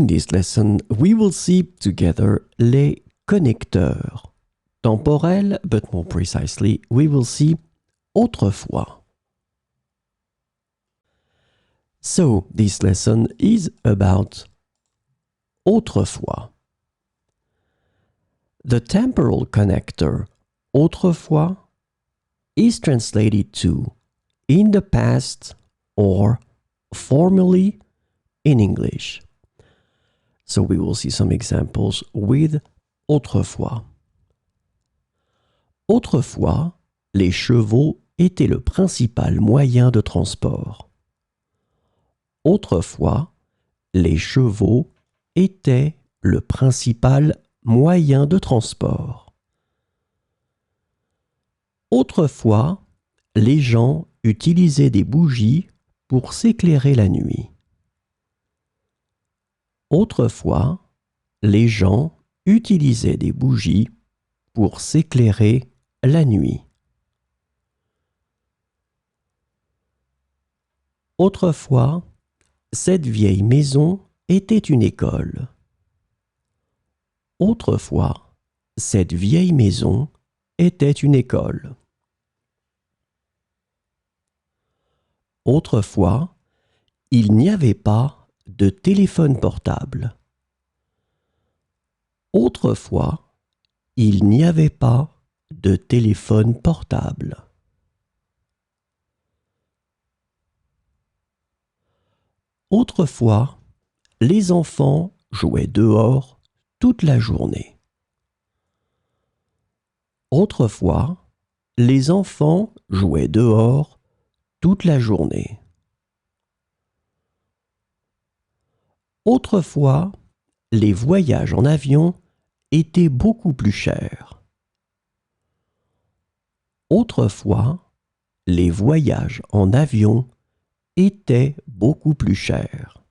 In this lesson, we will see together les connecteurs. Temporel, but more precisely, we will see autrefois. So, this lesson is about autrefois. The temporal connector autrefois is translated to in the past or formerly in English. So we will see some examples with autrefois. Autrefois, les chevaux étaient le principal moyen de transport. Autrefois, les chevaux étaient le principal moyen de transport. Autrefois, les gens utilisaient des bougies pour s'éclairer la nuit. Autrefois, les gens utilisaient des bougies pour s'éclairer la nuit. Autrefois, cette vieille maison était une école. Autrefois, cette vieille maison était une école. Autrefois, il n'y avait pas de téléphone portable. Autrefois, il n'y avait pas de téléphone portable. Autrefois, les enfants jouaient dehors toute la journée. Autrefois, les enfants jouaient dehors toute la journée. Autrefois, les voyages en avion étaient beaucoup plus chers. Autrefois, les voyages en avion étaient beaucoup plus chers.